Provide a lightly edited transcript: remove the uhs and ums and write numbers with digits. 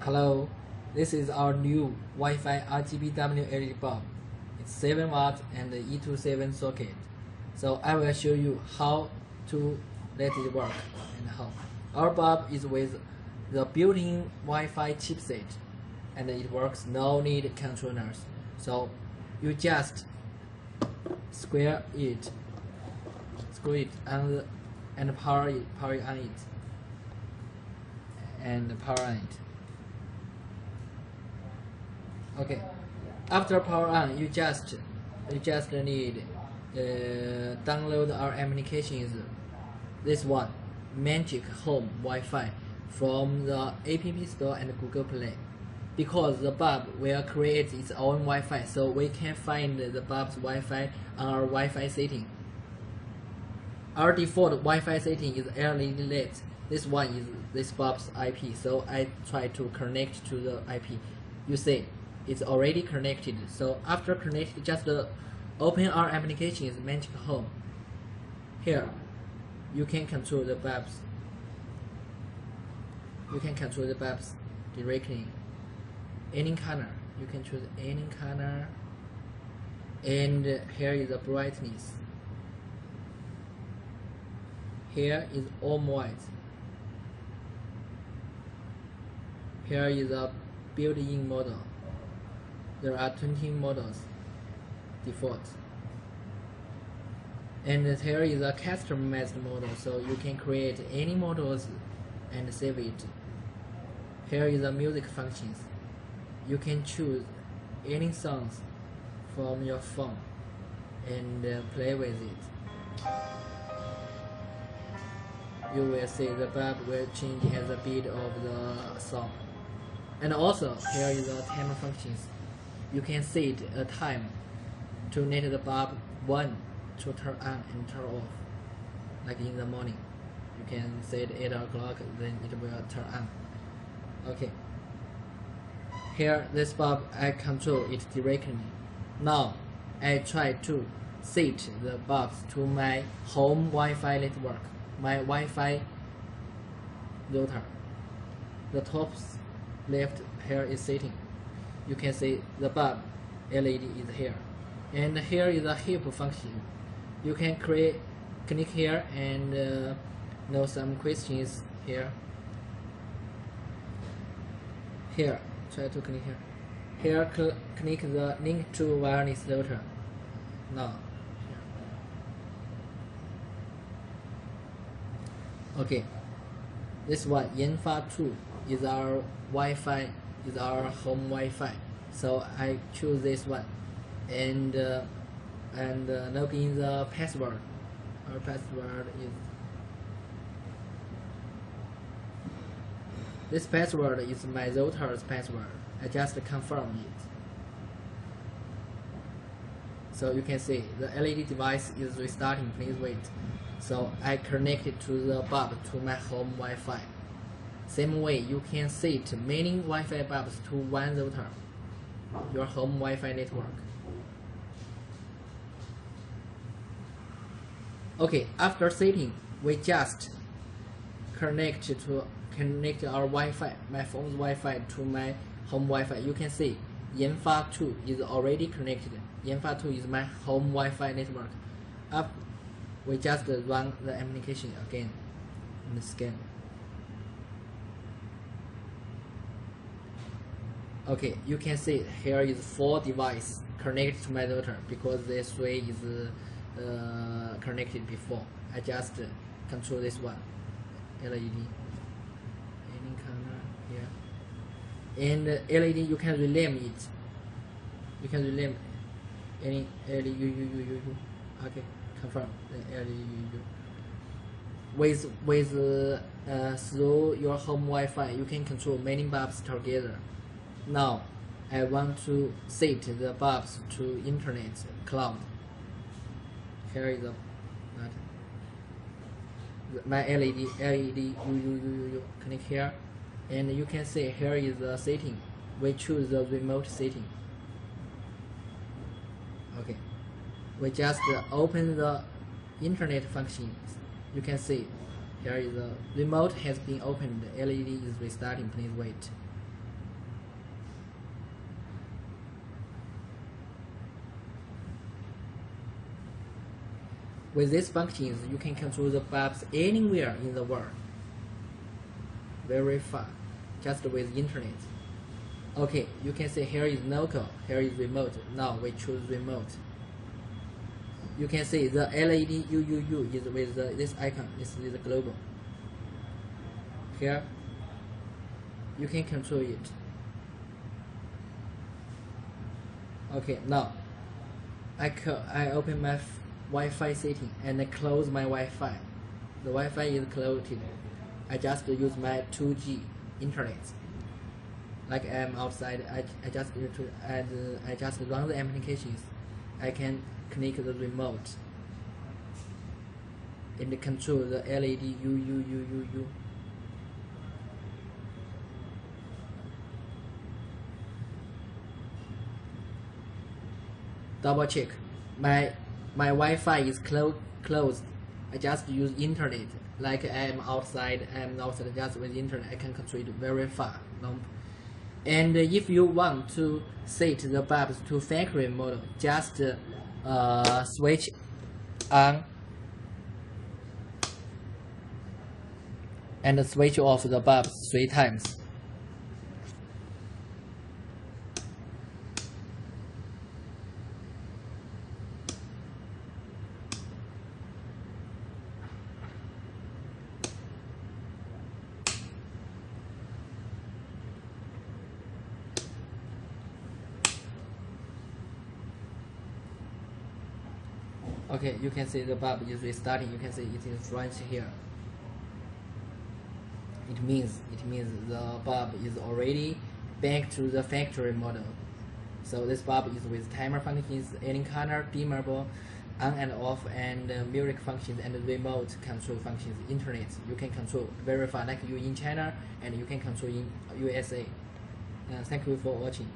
Hello, this is our new Wi-Fi RGBW LED bulb. It's 7 watt and E27 socket. So I will show you how to let it work and how. Our bulb is with the built-in Wi-Fi chipset and it works no need controllers. So you just screw it on and power on it and power on it. Okay, after power on, you just need download our applications. This one, Magic Home Wi-Fi, from the App Store and Google Play. Because the bulb will create its own Wi-Fi, so we can find the bulb's Wi-Fi on our Wi-Fi setting. Our default Wi-Fi setting is LED light. This one is this bulb's IP, so I try to connect to the IP. You see, it's already connected. So after connected, just open our application is Magic Home. Here, you can control the bulbs. You can control the bulbs directly. Any color, you can choose any color. And here is the brightness. Here is all white. Here is a built-in model. There are 20 models default. And here is a customized model, so you can create any models and save it. Here is the music functions. You can choose any songs from your phone and play with it. You will see the bulb will change as the beat of the song. And also, here is the timer functions. You can set a time to let the bulb when to turn on and turn off. Like in the morning, you can set 8 o'clock, then it will turn on. Okay. Here, this bulb I control it directly. Now, I try to set the bulbs to my home Wi-Fi network, my Wi-Fi router. The top left here is setting. You can see the bulb LED is here, and here is a help function. You can click here and know some questions here. Here, try to click here. Here, click the link to wireless router. Now, okay. This one, 研发2, is our Wi-Fi, is our home Wi-Fi. So I choose this one, and log in the password. Our password is this password is my router's password. I just confirm it. So you can see the LED device is restarting. Please wait. So I connected to the bulb to my home Wi-Fi. Same way, you can set many Wi-Fi bulbs to one router, your home Wi-Fi network. Okay, after setting, we just connect our Wi-Fi, my phone's Wi-Fi to my home Wi-Fi. You can see 研发2 is already connected. 研发2 is my home Wi-Fi network. We just run the application again and scan. Okay, you can see here is 4 devices connected to my router because this 3 is connected before. I just control this one, LED, any color here, and LED you can rename it. You can rename any LED. Okay, confirm the LED. With through your home Wi-Fi, you can control many bulbs together. Now, I want to set the bulbs to internet cloud. Here is my LED. You click here, and you can see here is the setting. We choose the remote setting. Okay, we just open the internet functions. You can see here is the remote has been opened. The LED is restarting. Please wait. With these functions, you can control the bulbs anywhere in the world. Very far, just with internet. Okay, you can see here is local, here is remote. Now we choose remote. You can see the LED UUU is with this icon. This is the global. Here, you can control it. Okay, now I open my Wi-Fi setting and I close my Wi-Fi. The Wi-Fi is closed. I just use my 2G internet. Like I'm outside, I just run the applications. I can click the remote and control the LED UUUUU. Double check. My Wi-Fi is closed. I just use internet. Like I'm outside, just with internet. I can control it very far. And if you want to set the bulbs to factory model, just switch on and switch off the bulbs 3 times. Okay, you can see the bulb is restarting. You can see it is right here. It means the bulb is already back to the factory model. So this bulb is with timer functions, any color, dimmable, on and off, and music functions and remote control functions. Internet you can control very far, like you in China, and you can control in USA. Thank you for watching.